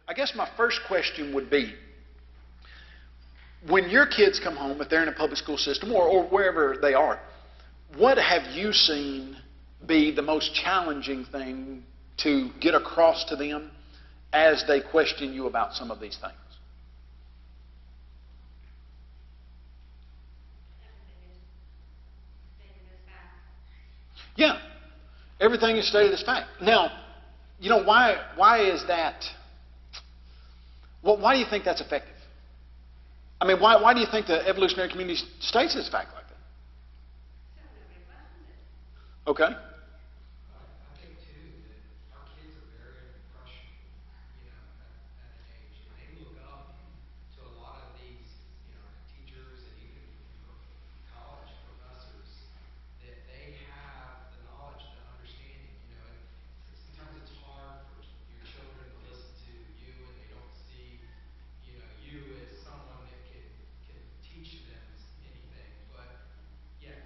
I guess my first question would be, when your kids come home, if they're in a public school system or wherever they are, what have you seen be the most challenging thing to get across to them as they question you about some of these things? Yeah, everything is stated as fact. Now, you know, why is that? Well, why do you think that's effective? I mean, why do you think the evolutionary community states this fact like that? Okay. I think too that our kids are very impressionable, at an age, and they look up to a lot of these, teachers and even college professors that they have the knowledge, the understanding, and sometimes it's hard for your children to listen to you and they don't see, you as someone that can teach them anything, but yet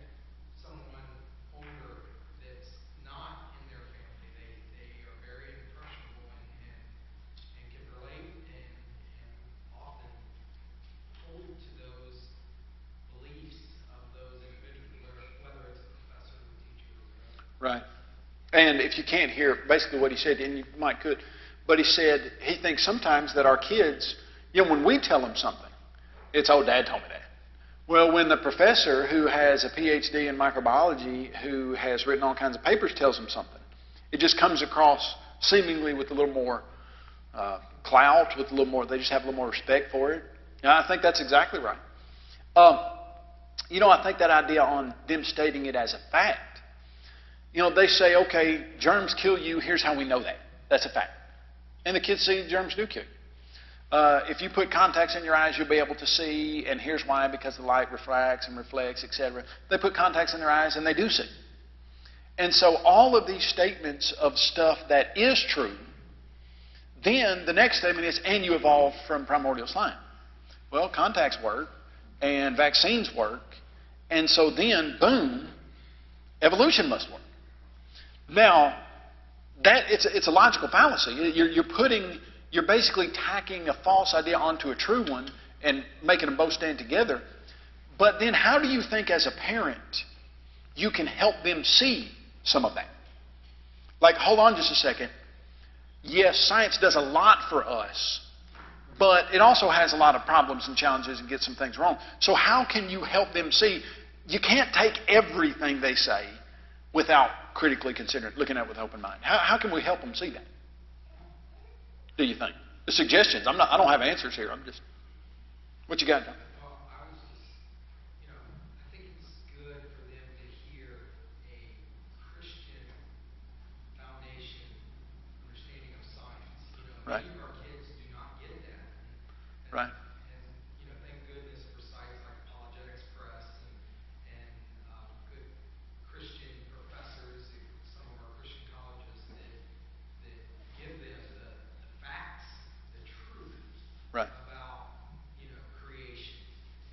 someone older that's not in their family, they are very impressionable and can relate and often hold to those beliefs of those individuals, whether it's a professor or a teacher or whatever. Right. And if you can't hear basically what he said, and you might could, but he said he thinks sometimes that our kids, when we tell them something, it's, oh, Dad told me that. Well, when the professor who has a PhD in microbiology, who has written all kinds of papers, tells them something, it just comes across seemingly with a little more clout, with a little more, they just have a little more respect for it. And I think that's exactly right. I think that idea on them stating it as a fact, they say, okay, germs kill you, here's how we know that. That's a fact. And the kids see germs do kill you. If you put contacts in your eyes, you'll be able to see, and here's why, because the light refracts and reflects, etc. They put contacts in their eyes, and they do see. And so all of these statements of stuff that is true, then the next statement is, and you evolved from primordial slime. Well, contacts work, and vaccines work, and so then, boom, evolution must work. Now, it's a logical fallacy. You're basically tacking a false idea onto a true one and making them both stand together. But then how do you think as a parent you can help them see some of that? Like, hold on just a second. Yes, science does a lot for us, but it also has a lot of problems and challenges and gets some things wrong. So how can you help them see? You can't take everything they say without critically considering, looking at it with an open mind. How can we help them see that? Do you think? The suggestions. I don't have answers here. I'm just. What you got, John? Well, I was just, I think it's good for them to hear a Christian foundation understanding of science. Right. Many of our kids do not get that. Right. And thank goodness for sites like Apologetics Press and good Christian professors at some of our Christian colleges that give them the facts, the truth Right. about creation,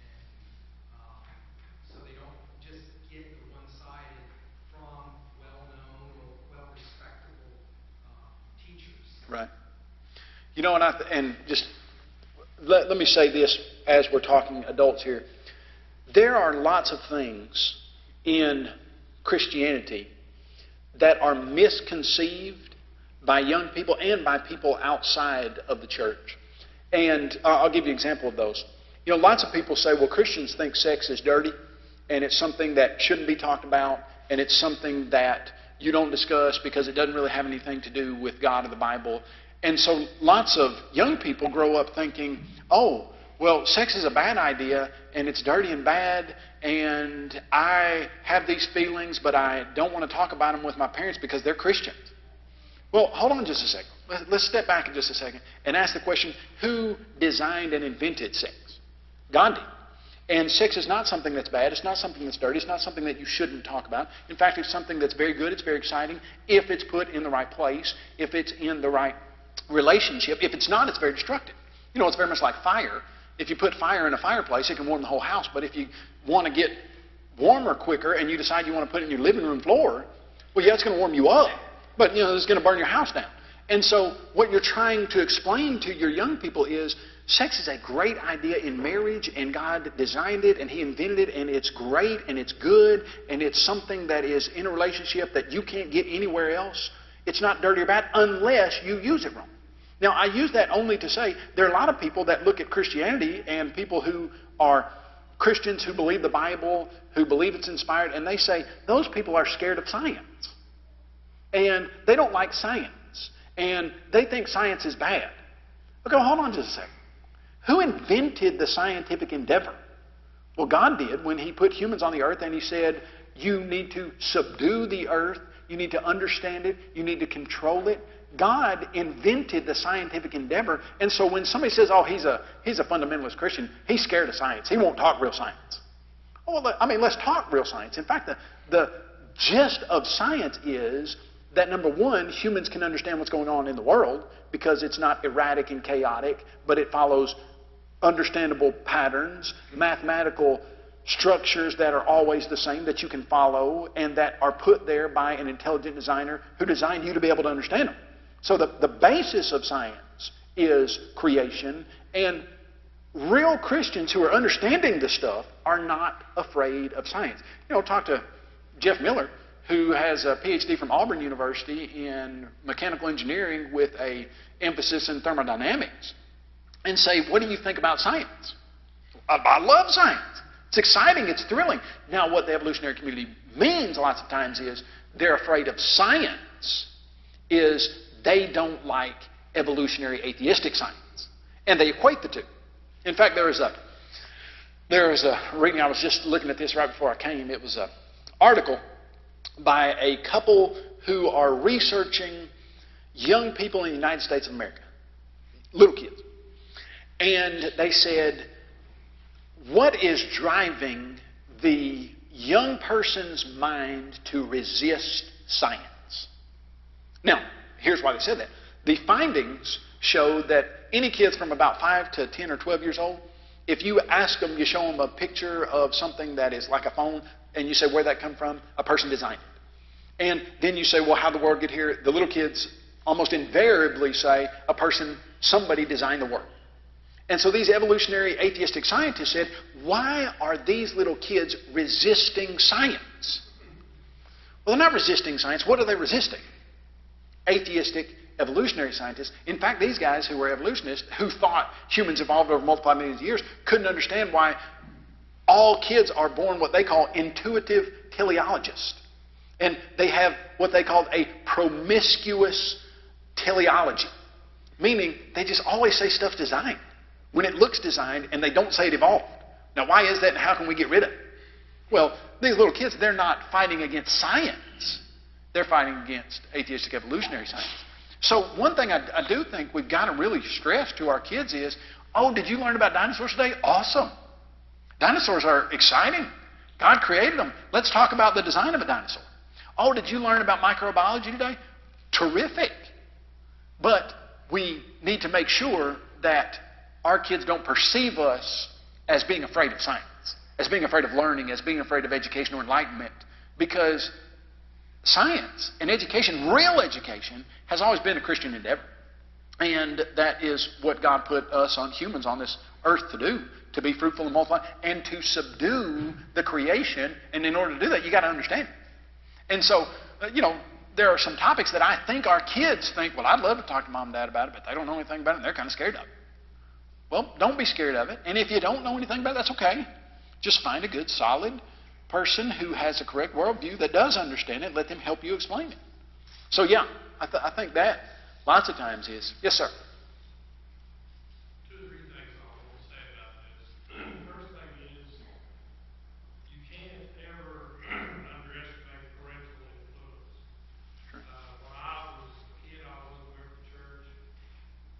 and so they don't just get the one-sided from well-known or well-respectable teachers. Right. And just let me say this as we're talking adults here. There are lots of things in Christianity that are misconceived by young people and by people outside of the church. And I'll give you an example of those. Lots of people say, well, Christians think sex is dirty, and it's something that shouldn't be talked about, and it's something that you don't discuss because it doesn't really have anything to do with God or the Bible. And so lots of young people grow up thinking, oh, well, sex is a bad idea, and it's dirty and bad, and I have these feelings, but I don't want to talk about them with my parents because they're Christians. Well, hold on just a second. Let's step back in just a second and ask the question, who designed and invented sex? God did. And sex is not something that's bad. It's not something that's dirty. It's not something that you shouldn't talk about. In fact, it's something that's very good. It's very exciting if it's put in the right place, if it's in the right relationship. If it's not, it's very destructive. It's very much like fire. If you put fire in a fireplace, it can warm the whole house. But if you want to get warmer quicker and you decide you want to put it in your living room floor, well, yeah, it's going to warm you up. But, it's going to burn your house down. And so what you're trying to explain to your young people is sex is a great idea in marriage, and God designed it and He invented it, and it's great and it's good, and it's something that is in a relationship that you can't get anywhere else. It's not dirty or bad unless you use it wrong. Now, I use that only to say there are a lot of people that look at Christianity and people who are Christians who believe the Bible, who believe it's inspired, and they say those people are scared of science. And they don't like science. And they think science is bad. Okay, hold on just a second. Who invented the scientific endeavor? Well, God did when He put humans on the earth and He said, you need to subdue the earth, you need to understand it, you need to control it. God invented the scientific endeavor, and so when somebody says, oh, he's a fundamentalist Christian, he's scared of science, he won't talk real science. Oh, well, I mean, let's talk real science. In fact, the gist of science is that, number one, humans can understand what's going on in the world because it's not erratic and chaotic, but it follows understandable patterns, mathematical structures that are always the same that you can follow and that are put there by an intelligent designer who designed you to be able to understand them. So the basis of science is creation, and real Christians who are understanding this stuff are not afraid of science. You know, talk to Jeff Miller, who has a PhD from Auburn University in mechanical engineering with an emphasis in thermodynamics, and say, what do you think about science? I love science. It's exciting. It's thrilling. Now, what the evolutionary community means lots of times is they're afraid of science, is they don't like evolutionary atheistic science. And they equate the two. In fact, there was a reading, I was just looking at this right before I came. It was an article by a couple who are researching young people in the United States of America, little kids. And they said, what is driving the young person's mind to resist science? Now, here's why they said that. The findings showed that any kids from about 5 to 10 or 12 years old, if you ask them, you show them a picture of something that is like a phone, and you say, where'd that come from? A person designed it. And then you say, well, how'd the world get here? The little kids almost invariably say, somebody designed the world. And so these evolutionary atheistic scientists said, why are these little kids resisting science? Well, they're not resisting science. What are they resisting? Atheistic evolutionary scientists. In fact, these guys who were evolutionists, who thought humans evolved over multiple millions of years, couldn't understand why all kids are born what they call intuitive teleologists. And they have what they called a promiscuous teleology, meaning they just always say stuff's designed when it looks designed, and they don't say it evolved. Now, why is that, and how can we get rid of it? Well, these little kids, they're not fighting against science. They're fighting against atheistic evolutionary science. So one thing I do think we've got to really stress to our kids is, oh, did you learn about dinosaurs today? Awesome. Dinosaurs are exciting. God created them. Let's talk about the design of a dinosaur. Oh, did you learn about microbiology today? Terrific. But we need to make sure that our kids don't perceive us as being afraid of science, as being afraid of learning, as being afraid of education or enlightenment, because science and education, real education, has always been a Christian endeavor. And that is what God put us humans on this earth to do, to be fruitful and multiply, and to subdue the creation. And in order to do that, you got to understand it. And so, there are some topics that I think our kids think, well, I'd love to talk to mom and dad about it, but they don't know anything about it, and they're kind of scared of it. Well, don't be scared of it. And if you don't know anything about it, that's okay. Just find a good, solid person who has a correct worldview that does understand it. Let them help you explain it. So, yeah, I think that lots of times is. Yes, sir. Two or three things I want to say about this. First thing is, you can't ever underestimate parental influence. Sure. When I was a kid, I wasn't very to church.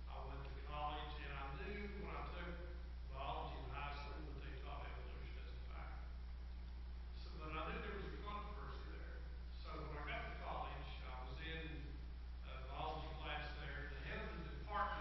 I went to college, and I knew when I took biology in high school that they taught evolution as a fact. So, but I knew there was a controversy there. So when I got to college, I was in a biology class there. The head of the department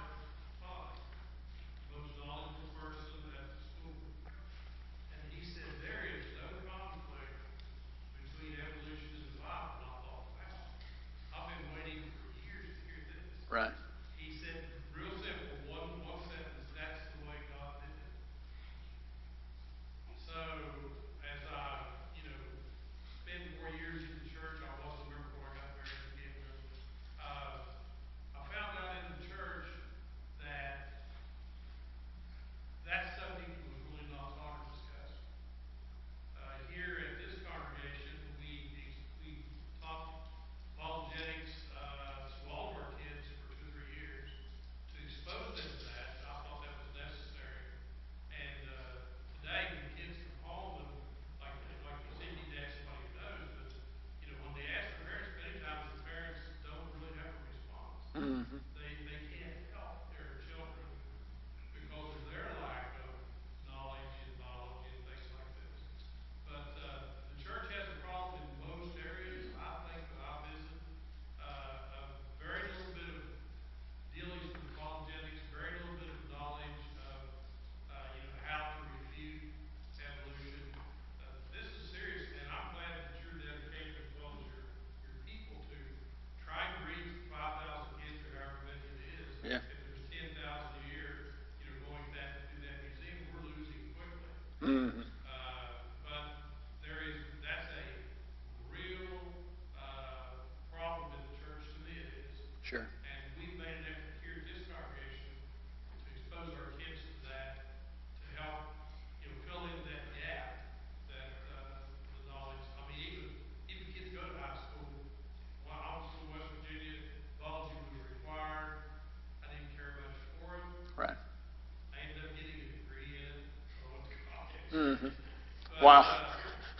Mm-hmm. But, Wow.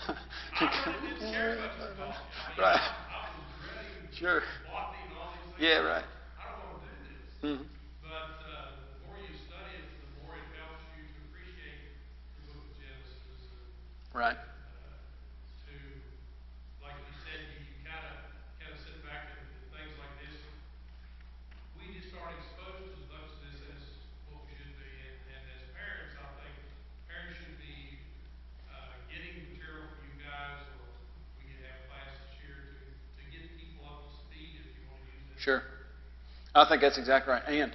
I really didn't care much about it. I mean, Right. I was dreading Sure. botany and all these things. Yeah, right. I don't want to do this. Mm-hmm. But the more you study it, the more it helps you to appreciate the book of Genesis. Right. To, like you said, you kind of sit back and things like this. We just aren't exposed to as much of this as what we should be. And as parents, I think parents should be getting material for you guys, or we could have classes here to get people up to speed if you want to use it. Sure. I think that's exactly right. And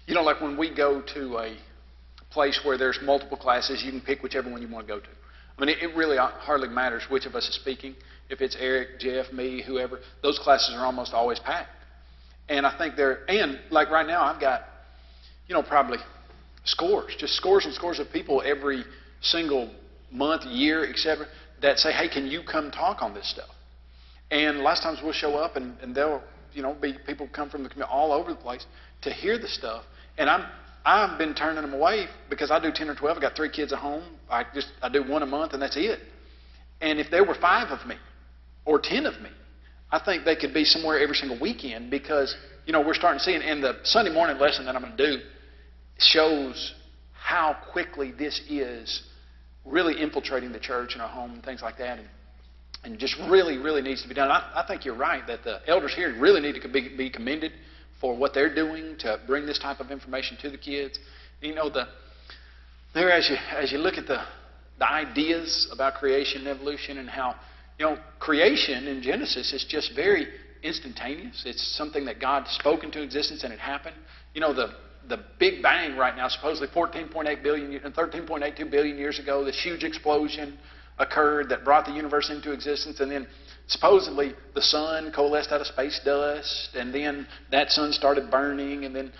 you know, like when we go to a place where there's multiple classes, you can pick whichever one you want to go to. I mean, it really hardly matters which of us is speaking. If it's Eric, Jeff, me, whoever, those classes are almost always packed. And I think and like right now, I've got, you know, probably just scores and scores of people every single month, year, etc., that say, hey, can you come talk on this stuff? And a lot of times we'll show up and they'll, you know, be people come from the community all over the place to hear the stuff. And I've been turning them away because I do 10 or 12. I got 3 kids at home. I do one a month and that's it. And if there were 5 of me or 10 of me, I think they could be somewhere every single weekend because, you know, we're starting to see it. And the Sunday morning lesson that I'm going to do shows how quickly this is really infiltrating the church and our home and things like that. And just really, really needs to be done. I think you're right that the elders here really need to be commended for what they're doing to bring this type of information to the kids. You know, as you look at the ideas about creation and evolution and how, you know, creation in Genesis is just very instantaneous. It's something that God spoke into existence and it happened. You know, the Big Bang right now, supposedly 14.8 billion and 13.82 billion years ago, this huge explosion occurred that brought the universe into existence, and then supposedly the sun coalesced out of space dust, and then that sun started burning, and then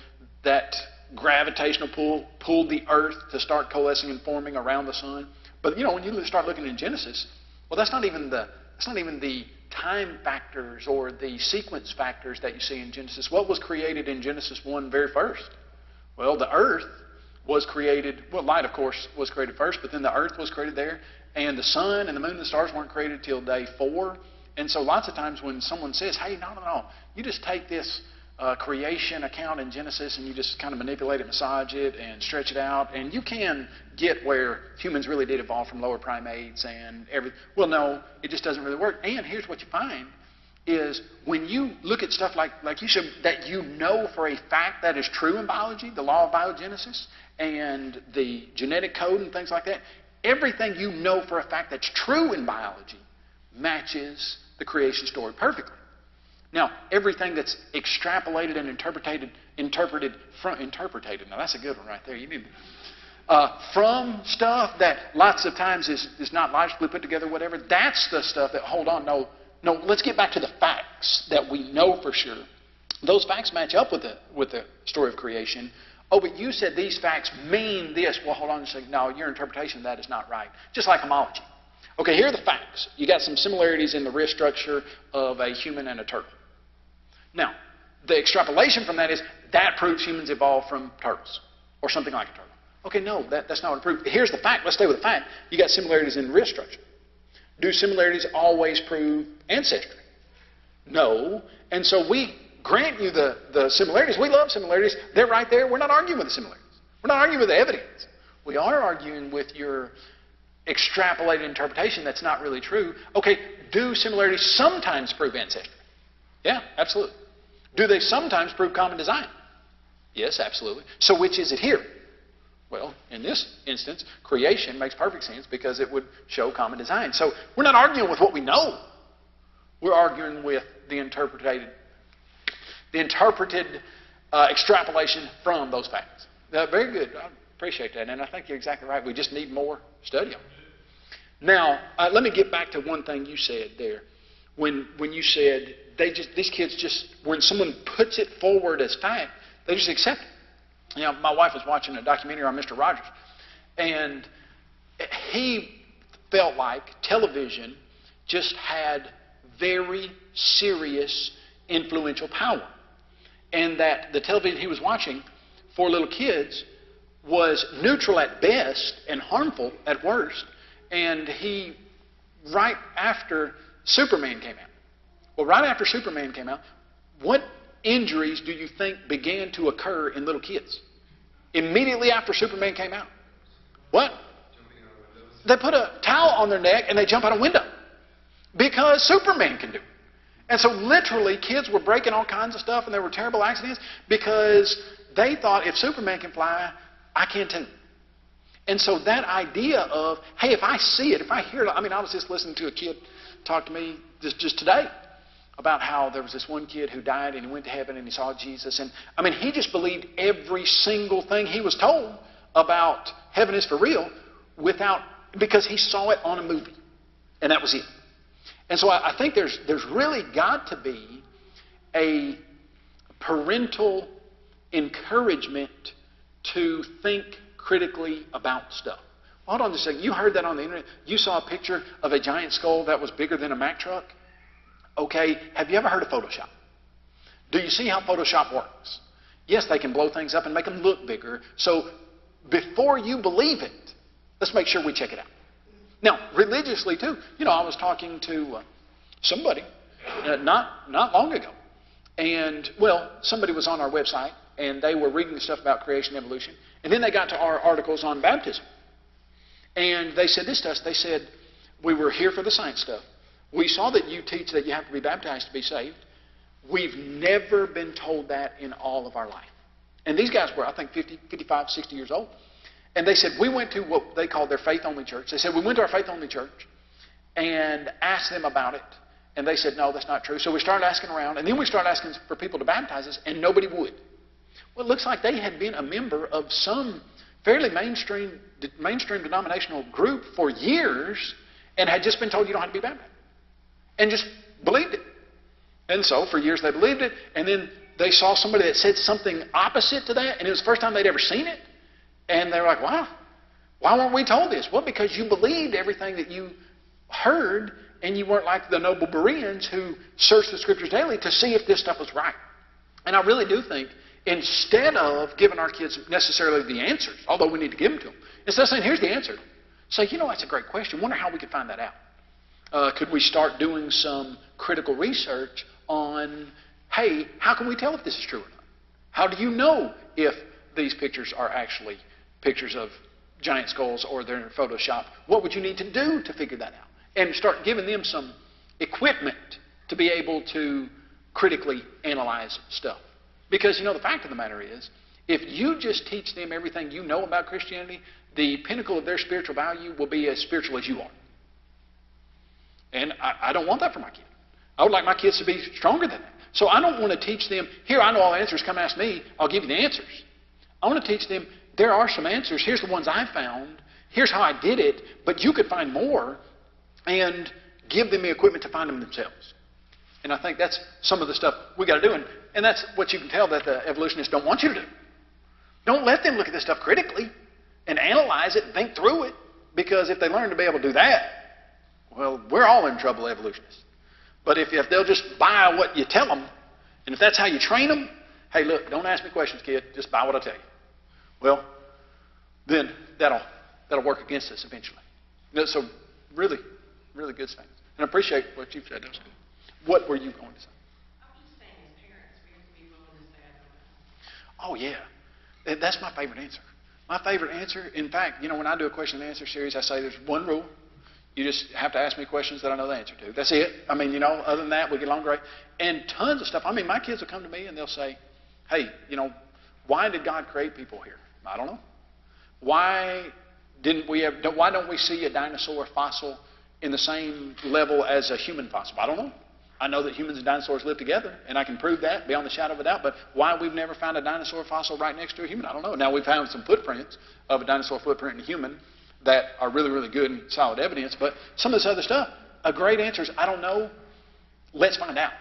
that gravitational pull pulled the earth to start coalescing and forming around the sun. But you know, when you start looking in Genesis, well, that's not even the time factors or the sequence factors that you see in Genesis. What was created in Genesis 1 very first? Well, the earth was created, well, light, of course, was created first, but then the earth was created there, and the sun and the moon and the stars weren't created till day 4. And so lots of times when someone says, hey, no, you just take this creation account in Genesis and you just kind of manipulate it, massage it, and stretch it out, and you can get where humans really did evolve from lower primates and everything. Well, no, it just doesn't really work. And here's what you find is when you look at stuff like you said, that you know for a fact that is true in biology, the law of biogenesis and the genetic code and things like that, everything you know for a fact that's true in biology matches the creation story perfectly. Now, everything that's extrapolated and interpreted from, now that's a good one right there. You need from stuff that lots of times is not logically put together, whatever, that's the stuff that, hold on, no, let's get back to the facts that we know for sure. Those facts match up with the story of creation. Oh, but you said these facts mean this. Well, hold on a second. No, your interpretation of that is not right. Just like homology. Okay, here are the facts. You got some similarities in the wrist structure of a human and a turtle. Now, the extrapolation from that is that proves humans evolved from turtles or something like a turtle. Okay, no, that's not what it proves. Here's the fact. Let's stay with the fact. You got similarities in wrist structure. Do similarities always prove ancestry? No. And so we grant you the similarities. We love similarities. They're right there. We're not arguing with the similarities. We're not arguing with the evidence. We are arguing with your extrapolated interpretation that's not really true. Okay, do similarities sometimes prove ancestry? Yeah, absolutely. Do they sometimes prove common design? Yes, absolutely. So which is it here? Well, in this instance, creation makes perfect sense because it would show common design. So we're not arguing with what we know. We're arguing with the interpreted extrapolation from those facts. Very good. I appreciate that. And I think you're exactly right. We just need more study on it. Now, let me get back to one thing you said there. When you said these kids just, when someone puts it forward as fact, they just accept it. You know, my wife was watching a documentary on Mr. Rogers, and he felt like television just had very serious influential power, and that the television he was watching for little kids was neutral at best and harmful at worst. And right after Superman came out, what injuries do you think began to occur in little kids immediately after Superman came out? What? They put a towel on their neck and they jump out a window because Superman can do it. And so literally kids were breaking all kinds of stuff and there were terrible accidents because they thought if Superman can fly, I can too. And so that idea of, hey, if I see it, if I hear it, I was just listening to a kid talk to me just today about how there was this one kid who died and he went to heaven and he saw Jesus. And he just believed every single thing he was told about heaven is for real because he saw it on a movie. And that was it. And so I think there's really got to be a parental encouragement to think critically about stuff. Hold on just a second. You heard that on the internet. You saw a picture of a giant skull that was bigger than a Mack truck. Okay, have you ever heard of Photoshop? Do you see how Photoshop works? Yes, they can blow things up and make them look bigger. So before you believe it, let's make sure we check it out. Now, religiously too, I was talking to somebody not long ago. And, somebody was on our website and they were reading stuff about creation and evolution. And then they got to our articles on baptism. And they said this to us. They said, we were here for the science stuff. We saw that you teach that you have to be baptized to be saved. We've never been told that in all of our life. And these guys were, I think, 50, 55, 60 years old. And they said, we went to what they called their faith-only church. They said, we went to our faith-only church and asked them about it. And they said, no, that's not true. So we started asking around. And then we started asking for people to baptize us, and nobody would. Well, it looks like they had been a member of some fairly mainstream denominational group for years and had just been told you don't have to be baptized. And just believed it. And so for years they believed it. And then they saw somebody that said something opposite to that. And it was the first time they'd ever seen it. And they were like, wow, why weren't we told this? Well, because you believed everything that you heard, and you weren't like the noble Bereans who searched the Scriptures daily to see if this stuff was right. And I really do think instead of giving our kids necessarily the answers, although we need to give them to them, instead of saying, here's the answer, say, that's a great question. Wonder how we could find that out. Could we start doing some critical research on, hey, how can we tell if this is true or not? How do you know if these pictures are actually pictures of giant skulls or they're in Photoshop? What would you need to do to figure that out? And start giving them some equipment to be able to critically analyze stuff. Because, the fact of the matter is, if you just teach them everything you know about Christianity, the pinnacle of their spiritual value will be as spiritual as you are. And I don't want that for my kids. I would like my kids to be stronger than that. So I don't want to teach them, here, I know all the answers, come ask me, I'll give you the answers. I want to teach them, there are some answers, here's the ones I found, here's how I did it, but you could find more, and give them the equipment to find them themselves. And I think that's some of the stuff we got to do. And that's what you can tell that the evolutionists don't want you to do. Don't let them look at this stuff critically and analyze it and think through it. Because if they learn to be able to do that, well, we're all in trouble, evolutionists. But if they'll just buy what you tell them, and if that's how you train them, hey, look, don't ask me questions, kid. Just buy what I tell you. Well, then that'll work against us eventually. So really good things. And I appreciate what you've said. That was good. What were you going to say? I'm just saying, as parents, we have to be willing to say, I don't know. Oh, yeah. That's my favorite answer. My favorite answer, in fact, when I do a question and answer series, I say there's one rule. You just have to ask me questions that I know the answer to. That's it. Other than that, we get along great. And tons of stuff. My kids will come to me and they'll say, hey, why did God create people here? I don't know. Why don't we see a dinosaur fossil in the same level as a human fossil? I don't know. I know that humans and dinosaurs live together, and I can prove that beyond the shadow of a doubt, but why we've never found a dinosaur fossil right next to a human, I don't know. Now, we've found some footprints of a dinosaur footprint in a human that are really, really good and solid evidence, but some of this other stuff, a great answer is, I don't know. Let's find out.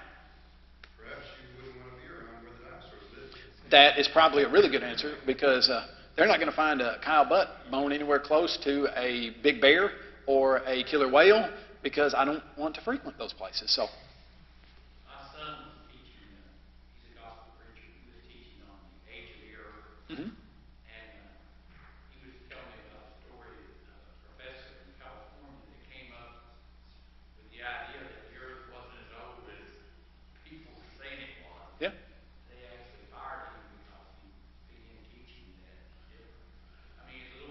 Perhaps you wouldn't want to be around where the dinosaurs lived. That is probably a really good answer, because they're not going to find a Kyle Butt bone anywhere close to a big bear or a killer whale, because I don't want to frequent those places. So. My son was teaching, he's a gospel preacher, he was teaching on the age of the earth. Mm-hmm. And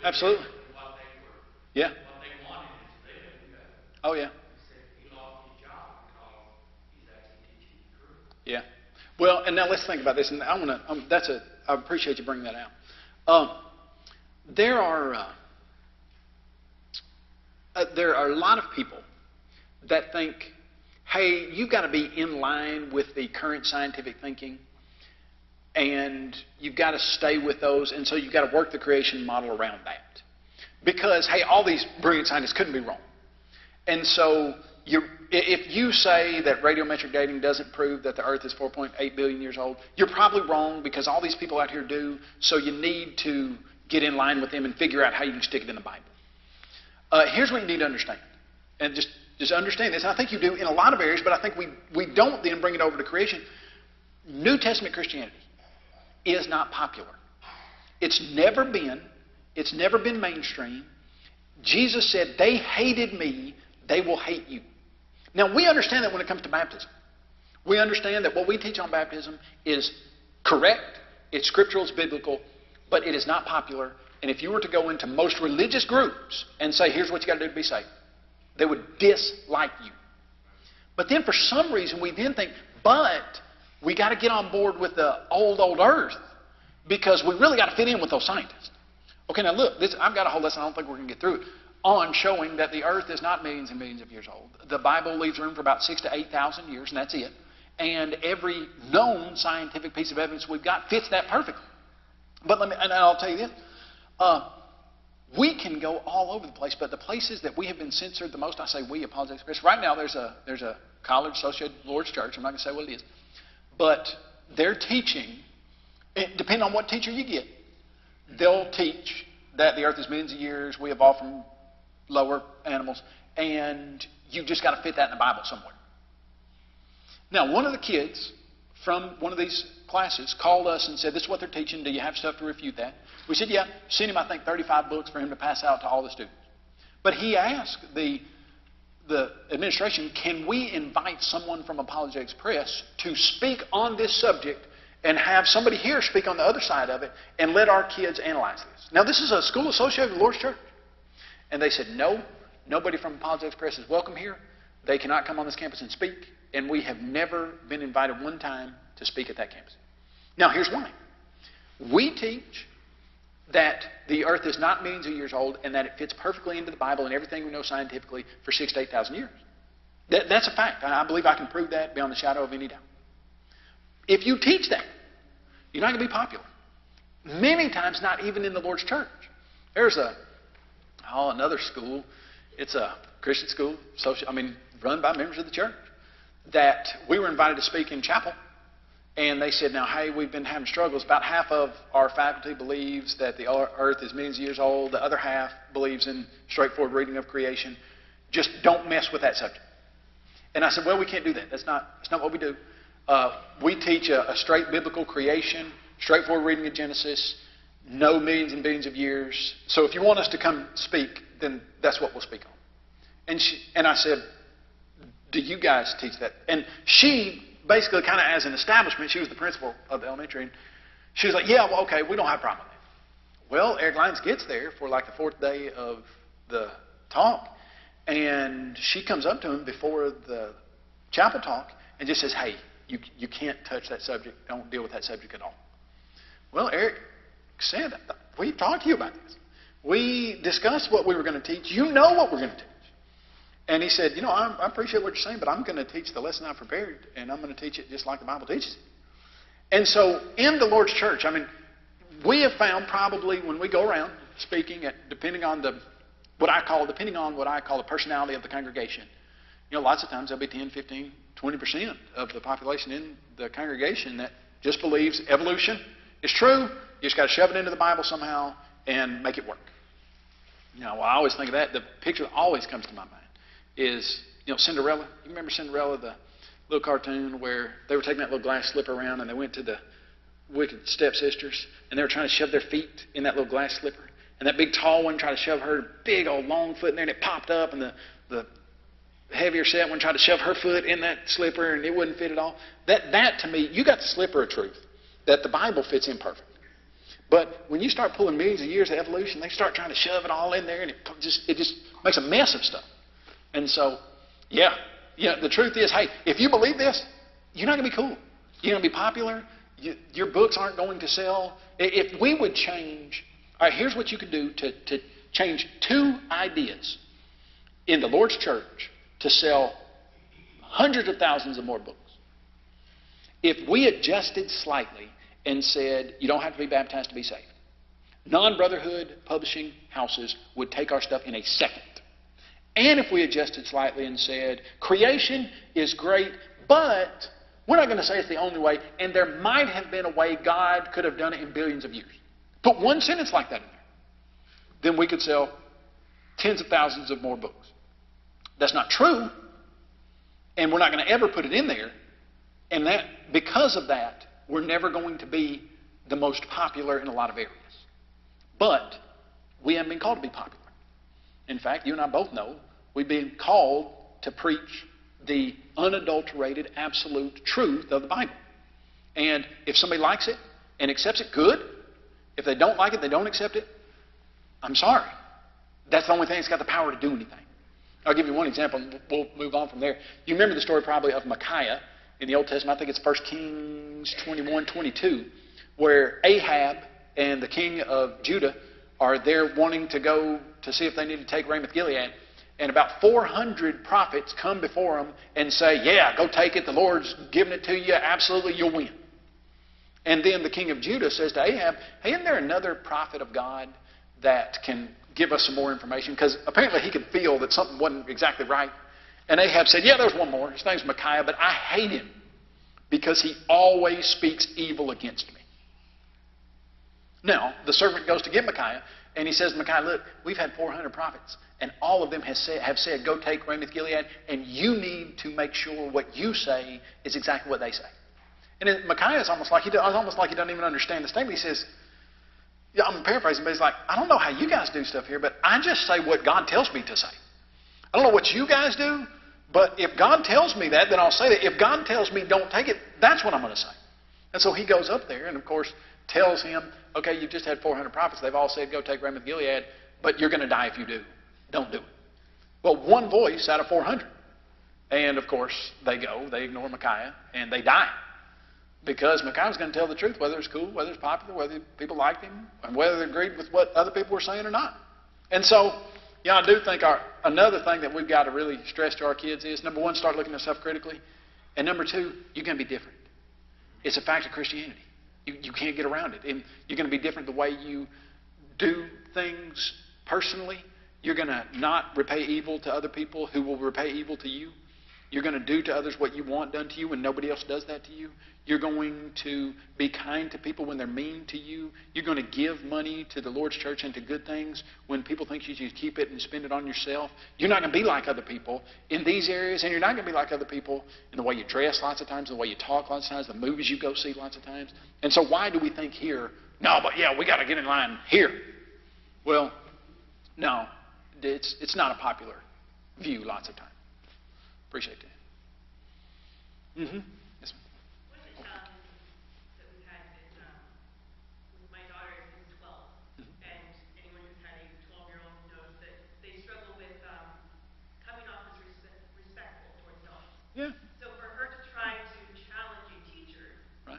Absolutely. What they were, Yeah. what they wanted is them. Oh, yeah. He said he lost his job because he's actually teaching the crew. Yeah. Well, and now let's think about this. And I want to. I appreciate you bringing that out. There are a lot of people that think, hey, you've got to be in line with the current scientific thinking, and you've got to stay with those, and so you've got to work the creation model around that. Because, hey, all these brilliant scientists couldn't be wrong. And so if you say that radiometric dating doesn't prove that the Earth is 4.8 billion years old, you're probably wrong because all these people out here do, so you need to get in line with them and figure out how you can stick it in the Bible. Here's what you need to understand. And just understand this. And I think you do in a lot of areas, but I think we don't then bring it over to creation. New Testament Christianity is not popular. It's never been mainstream. Jesus said, they hated me, they will hate you. Now, we understand that when it comes to baptism. We understand that what we teach on baptism is correct, it's scriptural, it's biblical, but it is not popular. And if you were to go into most religious groups and say, here's what you got to do to be saved, they would dislike you. But then for some reason we then think, but we got to get on board with the old earth because we really got to fit in with those scientists. Okay, now look, I've got a whole lesson, I don't think we're going to get through it, on showing that the earth is not millions and millions of years old. The Bible leaves room for about 6,000 to 8,000 years, and that's it. And every known scientific piece of evidence we've got fits that perfectly. But and I'll tell you this, we can go all over the place, but the places that we have been censored the most, I say we, Apologetics Press. Right now there's a college associated with the Lord's Church, I'm not going to say what it is, but they're teaching, depending on what teacher you get, they'll teach that the earth is millions of years, we evolved from lower animals, and you've just got to fit that in the Bible somewhere. Now, one of the kids from one of these classes called us and said, this is what they're teaching, do you have stuff to refute that? We said, yeah. Sent him, I think, 35 books for him to pass out to all the students. But he asked the administration, can we invite someone from Apologetics Press to speak on this subject and have somebody here speak on the other side of it and let our kids analyze this? Now, this is a school associated with the Lord's Church. And they said, no, nobody from Apologetics Press is welcome here. They cannot come on this campus and speak. And we have never been invited one time to speak at that campus. Now, here's why. We teach that the earth is not millions of years old and that it fits perfectly into the Bible and everything we know scientifically for 6,000 to 8,000 years. That's a fact. I believe I can prove that beyond the shadow of any doubt. If you teach that, you're not going to be popular. Many times not even in the Lord's church. There's another school. It's a Christian school, run by members of the church, that we were invited to speak in chapel. And they said, now, hey, we've been having struggles. About half of our faculty believes that the earth is millions of years old. The other half believes in straightforward reading of creation. Just don't mess with that subject. And I said, well, we can't do that. That's not what we do. We teach a straight biblical creation, straightforward reading of Genesis, no millions and billions of years. So if you want us to come speak, then that's what we'll speak on. And I said, do you guys teach that? And she basically kind of as an establishment, she was the principal of the elementary, and she was like, yeah, well, okay, we don't have a problem with that. Well, Eric Lyons gets there for like the fourth day of the talk, and she comes up to him before the chapel talk and just says, hey, you can't touch that subject. Don't deal with that subject at all. Well, Eric said, we talked to you about this. We discussed what we were going to teach. You know what we're going to teach. And he said, I appreciate what you're saying, but I'm going to teach the lesson I prepared, and I'm going to teach it just like the Bible teaches it. And so in the Lord's church, we have found probably when we go around speaking, depending on what I call the personality of the congregation, lots of times there'll be 10, 15, 20% of the population in the congregation that just believes evolution is true. You just got to shove it into the Bible somehow and make it work. Now, I always think of that. The picture that always comes to my mind is, Cinderella. You remember Cinderella, the little cartoon where they were taking that little glass slipper around and they went to the wicked stepsisters and they were trying to shove their feet in that little glass slipper. And that big tall one tried to shove her big old long foot in there and it popped up, and the heavier set one tried to shove her foot in that slipper and it wouldn't fit at all. That to me, you got the slipper of truth, that the Bible fits in perfect. But when you start pulling millions of years of evolution, they start trying to shove it all in there, and it just makes a mess of stuff. And so, yeah, the truth is, hey, if you believe this, you're not going to be cool. You're going to be popular. Your books aren't going to sell. If we would change, all right, here's what you could do to change 2 ideas in the Lord's church to sell hundreds of thousands of more books. If we adjusted slightly and said, you don't have to be baptized to be saved, non-brotherhood publishing houses would take our stuff in a second. And if we adjusted slightly and said, creation is great, but we're not going to say it's the only way, and there might have been a way God could have done it in billions of years. Put one sentence like that in there. Then we could sell tens of thousands of more books. That's not true, and we're not going to ever put it in there. And that, because of that, we're never going to be the most popular in a lot of areas. But we haven't been called to be popular. In fact, you and I both know we've been called to preach the unadulterated, absolute truth of the Bible. And if somebody likes it and accepts it, good. If they don't like it, they don't accept it, I'm sorry. That's the only thing that's got the power to do anything. I'll give you one example, and we'll move on from there. You remember the story probably of Micaiah in the Old Testament. I think it's 1 Kings 21:22, where Ahab and the king of Judah are there wanting to go to see if they need to take Ramoth-Gilead. And about 400 prophets come before them and say, yeah, go take it. The Lord's giving it to you. Absolutely, you'll win. And then the king of Judah says to Ahab, hey, isn't there another prophet of God that can give us some more information? Because apparently he could feel that something wasn't exactly right. And Ahab said, yeah, there's one more. His name's Micaiah, but I hate him because he always speaks evil against me. Now, the servant goes to get Micaiah, and he says to Micaiah, look, we've had 400 prophets, and all of them have said, go take Ramoth-Gilead, and you need to make sure what you say is exactly what they say. And then Micaiah is almost like he doesn't even understand the statement. He says, yeah, I'm paraphrasing, but he's like, I don't know how you guys do stuff here, but I just say what God tells me to say. I don't know what you guys do, but if God tells me that, then I'll say that. If God tells me don't take it, that's what I'm going to say. And so he goes up there and, of course, tells him, okay, you've just had 400 prophets. They've all said go take Ramoth-Gilead, but you're going to die if you do. Don't do it. Well, one voice out of 400. And, of course, they go, they ignore Micaiah, and they die. Because Micaiah was going to tell the truth, whether it's cool, whether it's popular, whether people liked him, and whether they agreed with what other people were saying or not. And so, I do think another thing that we've got to really stress to our kids is, number one, start looking at stuff critically. And number two, you're going to be different. It's a fact of Christianity. You can't get around it. And you're going to be different the way you do things personally. You're going to not repay evil to other people who will repay evil to you. You're going to do to others what you want done to you when nobody else does that to you. You're going to be kind to people when they're mean to you. You're going to give money to the Lord's church and to good things when people think you should keep it and spend it on yourself. You're not going to be like other people in these areas, and you're not going to be like other people in the way you dress lots of times, the way you talk lots of times, the movies you go see lots of times. And so why do we think here, no, but yeah, we got to get in line here? Well, no, it's not a popular view lots of times. Appreciate that. Mm-hmm. Yes, ma'am. One of the challenges that we've had is with my daughter is 12, and anyone who's had a 12-year-old knows that they struggle with coming off as respectful towards adults. Yeah. So for her to try to challenge a teacher Right.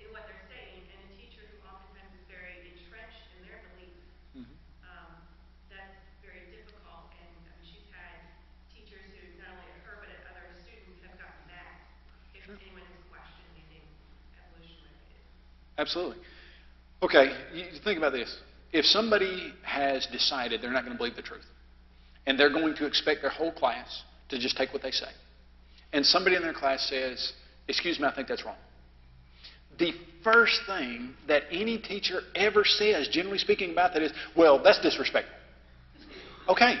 in what they're saying, and a teacher who oftentimes is very entrenched in their beliefs, that's very difficult. And she's had teachers who, not only at her, but at other students, have gotten mad if anyone has questioned anything evolution related. Absolutely. Okay, you think about this. If somebody has decided they're not going to believe the truth, and they're going to expect their whole class to just take what they say, and somebody in their class says, excuse me, I think that's wrong. The first thing that any teacher ever says, generally speaking, about that is, well, that's disrespectful. Okay.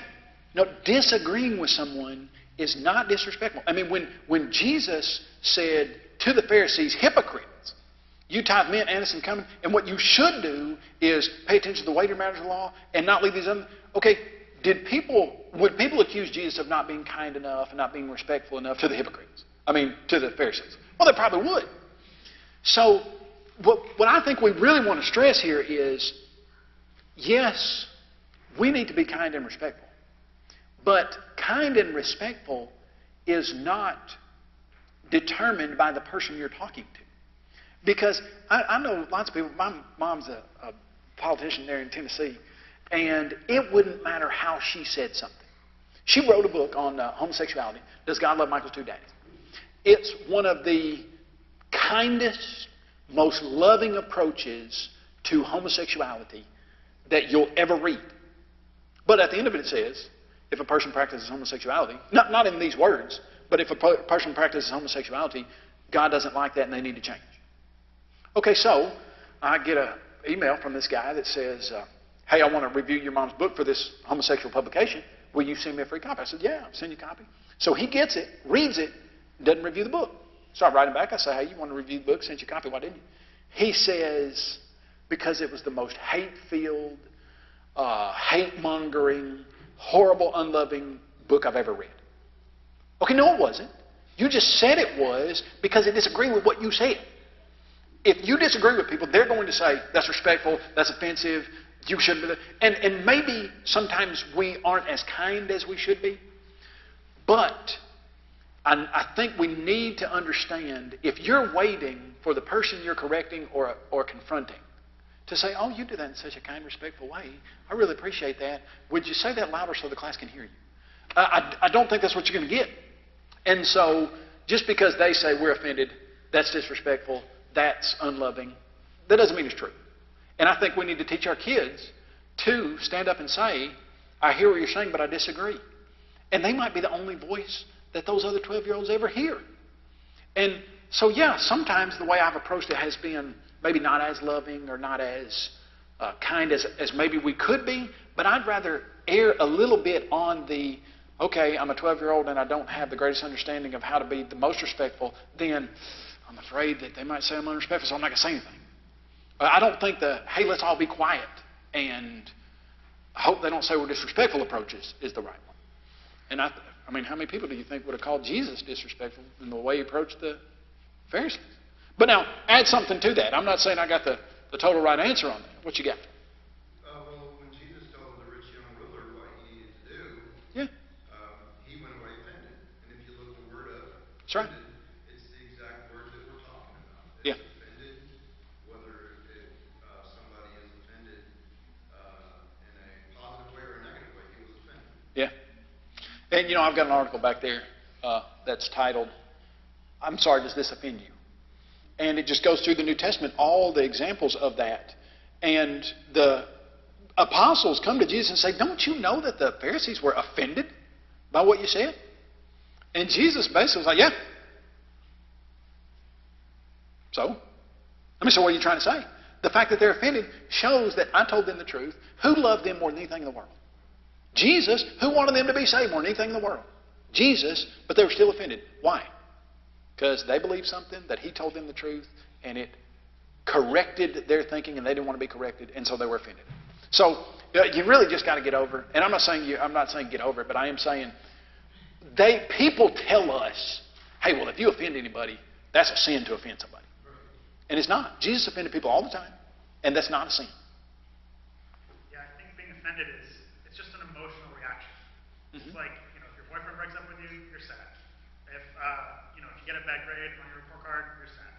No, disagreeing with someone is not disrespectful. I mean, when Jesus said to the Pharisees, hypocrites, you tithe mint, anise, and cumin, and what you should do is pay attention to the weightier matters of the law and not leave these other. Okay, would people accuse Jesus of not being kind enough and not being respectful enough to the hypocrites? I mean, to the Pharisees? Well, they probably would. So what I think we really want to stress here is, yes, we need to be kind and respectful. But kind and respectful is not determined by the person you're talking to. Because I know lots of people, my mom's a politician there in Tennessee, and it wouldn't matter how she said something. She wrote a book on homosexuality, Does God Love Michael's Two Daddies? It's one of the kindest, most loving approaches to homosexuality that you'll ever read. But at the end of it, it says, if a person practices homosexuality, not in these words, but if a person practices homosexuality, God doesn't like that and they need to change. Okay, so I get an email from this guy that says, hey, I want to review your mom's book for this homosexual publication. Will you send me a free copy? I said, yeah, I'll send you a copy. So he gets it, reads it, doesn't review the book. So I write him back. I say, hey, you want to review the book? Send you a copy. Why didn't you? He says, because it was the most hate-filled, hate-mongering, horrible, unloving book I've ever read. Okay, no, it wasn't. You just said it was because it disagreed with what you said. If you disagree with people, they're going to say, that's respectful, that's offensive, you shouldn't be. And maybe sometimes we aren't as kind as we should be. But I think we need to understand, if you're waiting for the person you're correcting or confronting to say, oh, you do that in such a kind, respectful way, I really appreciate that. Would you say that louder so the class can hear you? I don't think that's what you're going to get. And so just because they say we're offended, that's disrespectful, that's unloving, that doesn't mean it's true. And I think we need to teach our kids to stand up and say, I hear what you're saying, but I disagree. And they might be the only voice that those other 12-year-olds ever hear. And so, yeah, sometimes the way I've approached it has been maybe not as loving or not as kind as maybe we could be, but I'd rather err a little bit on the, okay, I'm a 12-year-old and I don't have the greatest understanding of how to be the most respectful, then I'm afraid that they might say I'm unrespectful, so I'm not going to say anything. I don't think the, hey, let's all be quiet and hope they don't say we're disrespectful approach is the right one. And I mean, how many people do you think would have called Jesus disrespectful in the way he approached the Pharisees? But now, add something to that. I'm not saying I got the total right answer on that. What you got? Well, when Jesus told the rich young ruler what he needed to do, he went away offended. And if you look the word up, that's right. It's the exact word that we're talking about. Yeah. Offended, whether somebody is offended in a positive way or a negative way, he was offended. Yeah. And, I've got an article back there that's titled, I'm sorry, does this offend you? And it just goes through the New Testament, all the examples of that. And the apostles come to Jesus and say, don't you know that the Pharisees were offended by what you said? And Jesus basically was like, yeah. So what are you trying to say? The fact that they're offended shows that I told them the truth. Who loved them more than anything in the world? Jesus. Who wanted them to be saved more than anything in the world? Jesus. But they were still offended. Why? Because they believed something, that he told them the truth, and it corrected their thinking, and they didn't want to be corrected, and so they were offended. So you really just got to get over. And I'm not saying get over it, but I am saying people tell us, hey, well, if you offend anybody, that's a sin to offend somebody. And it's not. Jesus offended people all the time, and that's not a sin. Yeah, I think being offended it's just an emotional reaction. It's like, if your boyfriend breaks up with you, you're sad. If you get a bad grade on your report card, you're sad.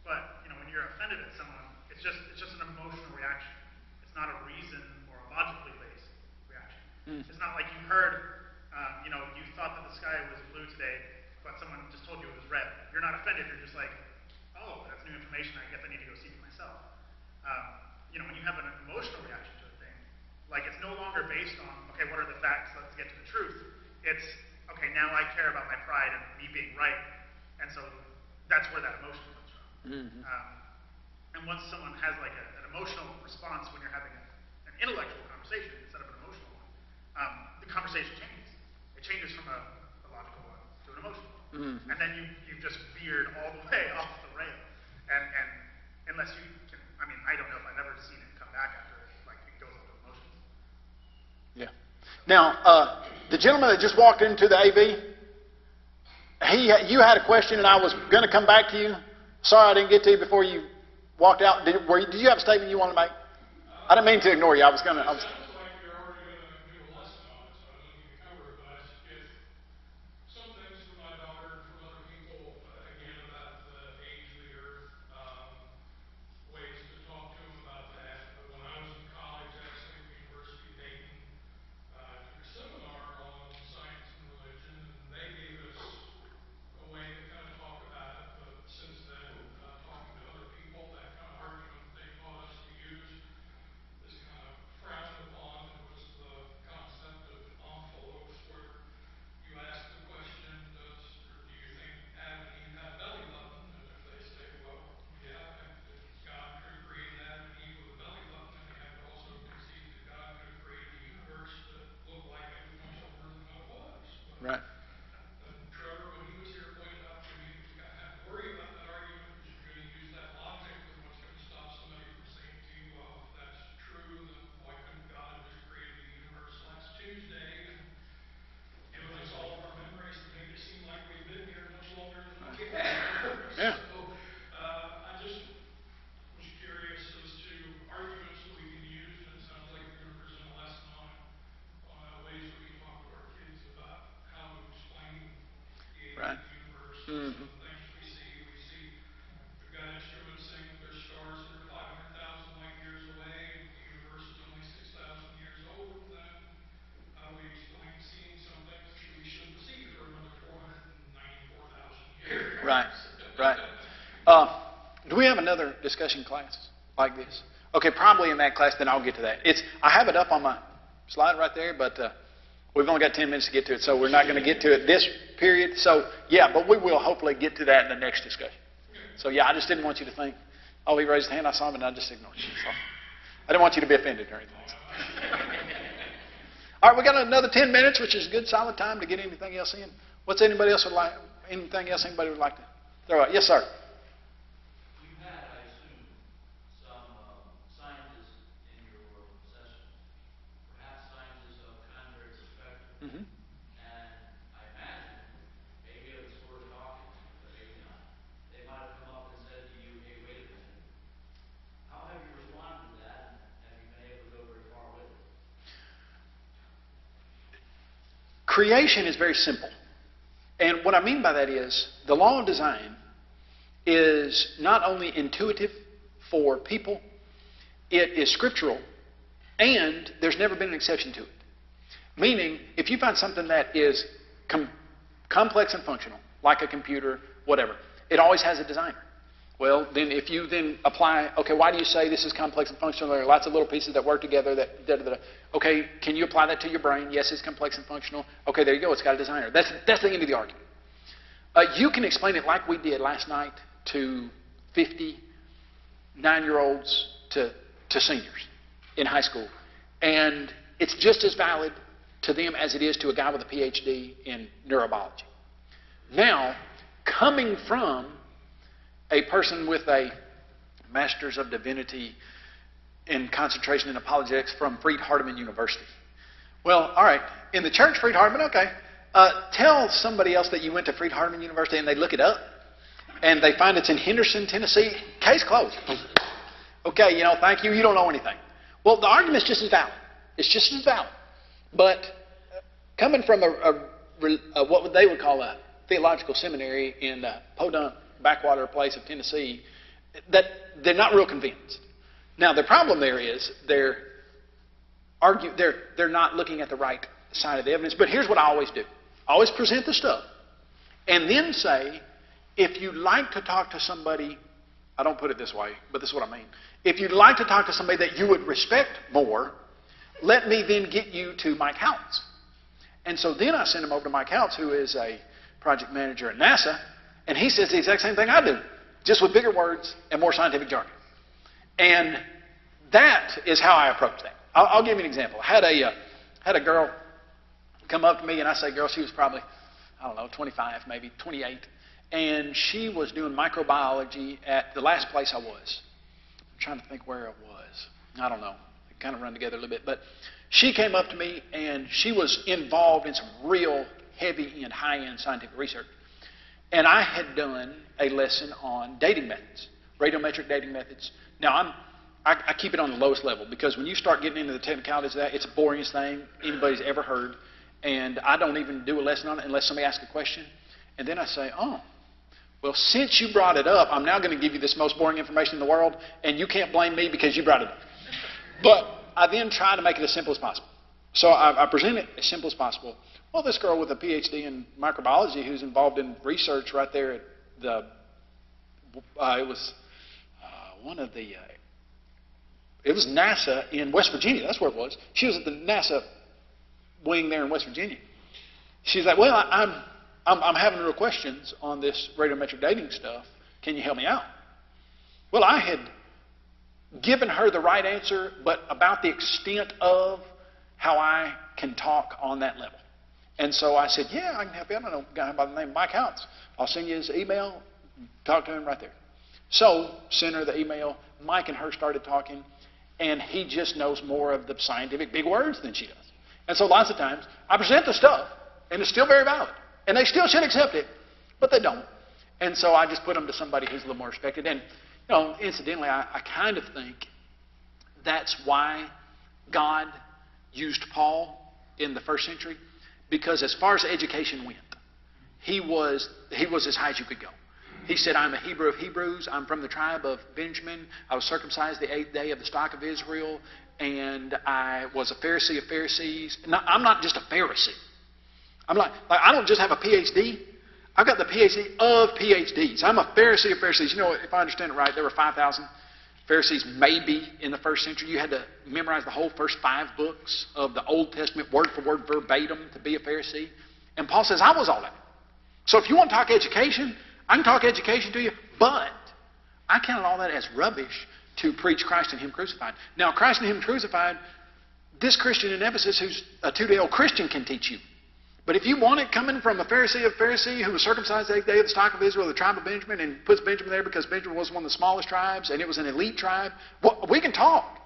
But when you're offended at someone, it's just an emotional reaction. It's not a reason or a logically based reaction. It's not like you heard, you thought that the sky was blue today, but someone just told you it was red. You're not offended. You're just like, oh, that's new information. I guess I need to go see for myself. When you have an emotional reaction to a thing, like it's no longer based on, okay, what are the facts? Let's get to the truth. It's, okay, now I care about my pride and me being right. And so that's where that emotion comes from. And once someone has like an emotional response when you're having an intellectual conversation instead of an emotional one, the conversation changes. It changes from a logical one to an emotional one. And then you've just veered all the way off the rail. And unless you can, I don't know if I've ever seen it come back after it goes up to emotions. Yeah. Now, the gentleman that just walked into the AV, you had a question, and I was going to come back to you, Sorry I didn't get to you before you walked out. Did you have a statement you wanted to make? I didn't mean to ignore you. I was going to. It sounds like you're already going to do a lesson on it, so I don't need to cover it, but I just get some things from my daughter and from other people, again, about the age of the earth, ways to talk to them about that. When I was in college at State University, Dayton, took a seminar on science and religion, and they gave us a way to kind of talk about it, but since then, talking to other people, that kind of argument they taught us to use is kind of frowned upon. It was the concept of envelopes, where you ask the question, do you think Adam and Eve had a belly button? And if they say, well, yeah, if God could have created Adam and Eve with a belly button, then you have to also concede that God could have created a universe that looked like it was much older than what it was. Right. And Trevor, when he was here, pointed out to me, we got to have to worry about that argument because you're going to use that logic, and what's going to stop somebody from saying to you, well, if that's true, then why couldn't God have just created the universe last Tuesday and given us all of our memories to make it seem like we've been here much longer than we have? Yeah. So, I just was curious as to arguments that we can use, and it sounds like you're going to present a lesson on ways that we can talk to our kids about how to explain the age Right. of the universe. Mhm. Some of the things we see, we've got instruments saying that there's stars that are 500,000 light years away, and the universe is only 6,000 years old. Then how do we explain seeing something that we shouldn't see for another 494,000 years? Right. Right. Do we have another discussion class like this? Okay, probably in that class, then I'll get to that. I have it up on my slide right there, but we've only got 10 minutes to get to it, so we're not going to get to it this period. So, yeah, but we will hopefully get to that in the next discussion. So, yeah, I just didn't want you to think, oh, he raised his hand, I saw him, and I just ignored you. So, I didn't want you to be offended or anything. All right, we got another 10 minutes, which is a good, solid time to get anything else in. Anything else anybody would like to throw out? Yes, sir. You had, I assume, some scientists in your sessions, perhaps scientists of contrary perspective. Mm-hmm. And I imagine, maybe it was sort of talking, but maybe not. They might have come up and said to you, hey, wait a minute. How have you responded to that? And have you been able to go very far with it? Creation is very simple. And what I mean by that is the law of design is not only intuitive for people, it is scriptural, and there's never been an exception to it. Meaning, if you find something that is complex and functional, like a computer, whatever, it always has a designer. Well, then if you then apply, okay, why do you say this is complex and functional? There are lots of little pieces that work together that, okay, can you apply that to your brain? Yes, it's complex and functional. Okay, there you go, it's got a designer. That's the end of the argument. You can explain it like we did last night to 50 9-year-olds to seniors in high school. And it's just as valid to them as it is to a guy with a PhD in neurobiology. Now, coming from a person with a Master's of Divinity in concentration in apologetics from Freed-Hardeman University. Well, all right, in the church, Freed-Hardeman, okay. Tell somebody else that you went to Freed-Hardeman University and they look it up and they find it's in Henderson, Tennessee. Case closed. Okay, thank you. You don't know anything. Well, the argument's just as valid. It's just as valid. But coming from what they would call a theological seminary in Podunk, backwater place of Tennessee, that they're not real convinced. Now, the problem there is they're not looking at the right side of the evidence. But here's what I always do. I always present the stuff and then say, if you'd like to talk to somebody, I don't put it this way, but this is what I mean. If you'd like to talk to somebody that you would respect more, let me then get you to Mike Houts. And so then I send him over to Mike Houts, who is a project manager at NASA, and he says the exact same thing I do, just with bigger words and more scientific jargon. And that is how I approach that. I'll give you an example. I had a girl come up to me, and I say girl, she was probably, 25, maybe 28. And she was doing microbiology at the last place I was. I'm trying to think where it was. I don't know. It kind of run together a little bit. But she came up to me, and she was involved in some real heavy and high-end scientific research. And I had done a lesson on dating methods, radiometric dating methods. Now, I keep it on the lowest level because when you start getting into the technicalities of that, it's the boringest thing anybody's ever heard. And I don't even do a lesson on it unless somebody asks a question. And then I say, oh, well, since you brought it up, I'm now going to give you this most boring information in the world, and you can't blame me because you brought it up. But I then try to make it as simple as possible. So I present it as simple as possible. Well, this girl with a PhD in microbiology who's involved in research right there at the, it was NASA in West Virginia. That's where it was. She was at the NASA wing there in West Virginia. She's like, well, I'm having real questions on this radiometric dating stuff. Can you help me out? Well, I had given her the right answer, but about the extent of how I can talk on that level. And so I said, yeah, I can help you. I don't know a guy by the name of Mike Houtz. I'll send you his email. Talk to him right there. So sent her the email. Mike and her started talking, and he just knows more of the scientific big words than she does. And so lots of times I present the stuff, and it's still very valid. And they still should accept it, but they don't. And so I just put them to somebody who's a little more respected. And, you know, incidentally, I kind of think that's why God used Paul in the first century, because as far as education went, he was as high as you could go. He said, I'm a Hebrew of Hebrews. I'm from the tribe of Benjamin. I was circumcised the 8th day of the stock of Israel. And I was a Pharisee of Pharisees. Now, I'm not just a Pharisee. I'm like I don't just have a PhD. I've got the PhD of PhDs. I'm a Pharisee of Pharisees. You know, if I understand it right, there were 5,000 Pharisees maybe in the first century. You had to memorize the whole first 5 books of the Old Testament, word for word, verbatim, to be a Pharisee. And Paul says, I was all that. So if you want to talk education, I can talk education to you, but I count all that as rubbish to preach Christ and Him crucified. Now, Christ and Him crucified, this Christian in Ephesus who's a 2-day-old Christian can teach you. But if you want it coming from a Pharisee of Pharisee who was circumcised the 8th day of the stock of Israel, the tribe of Benjamin, and puts Benjamin there because Benjamin was one of the smallest tribes and it was an elite tribe, well, we can talk.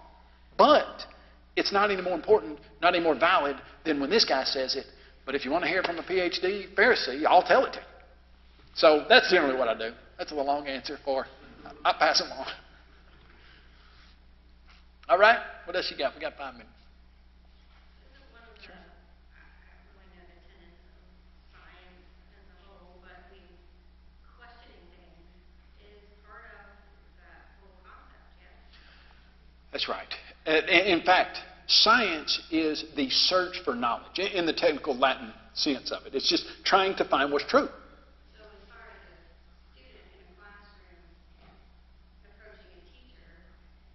But it's not any more important, not any more valid than when this guy says it. But if you want to hear it from a PhD Pharisee, I'll tell it to you. So that's generally what I do. That's a long answer for I pass them on. All right? What else you got? We got 5 minutes. Sure. That's right. In fact, science is the search for knowledge in the technical Latin sense of it. It's just trying to find what's true. So as far as a student in a classroom approaching a teacher,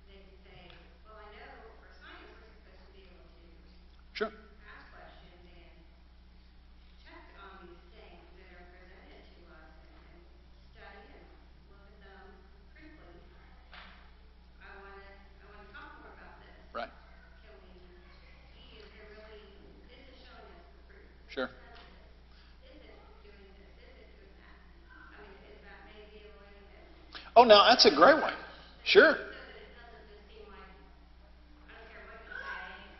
they can say, well, I know for science we're supposed to be able to Sure. ask questions and check on these things that are presented to us and study and look at them critically. I want to talk more about this. Right. Can we see, is there really, this is showing us the proof. Sure. Is it doing this? Is it doing that? I mean, is that maybe a way that... Oh, no, that's a great way. Sure. So that it doesn't just seem like, I don't care what you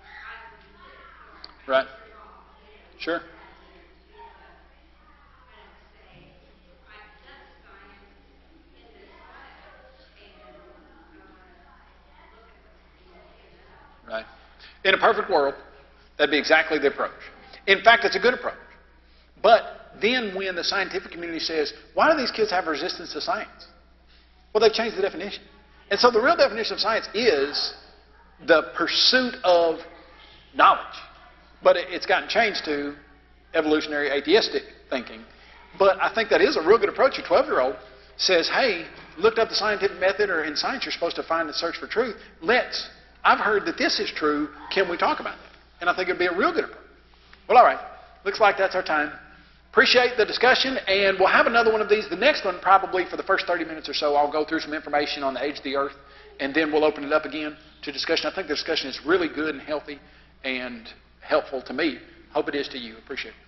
say, I believe this, or Right. you're wrong. Sure. Right. In a perfect world, that'd be exactly the approach. In fact, it's a good approach. But then when the scientific community says, why do these kids have resistance to science? Well, they've changed the definition. And so the real definition of science is the pursuit of knowledge. But it's gotten changed to evolutionary atheistic thinking. But I think that is a real good approach. A 12-year-old says, hey, looked up the scientific method, or in science you're supposed to find and search for truth. I've heard that this is true. Can we talk about that? And I think it would be a real good approach. Well, all right. Looks like that's our time. Appreciate the discussion, and we'll have another one of these. The next one, probably for the first 30 minutes or so, I'll go through some information on the age of the earth, and then we'll open it up again to discussion. I think the discussion is really good and healthy and helpful to me. Hope it is to you. Appreciate it.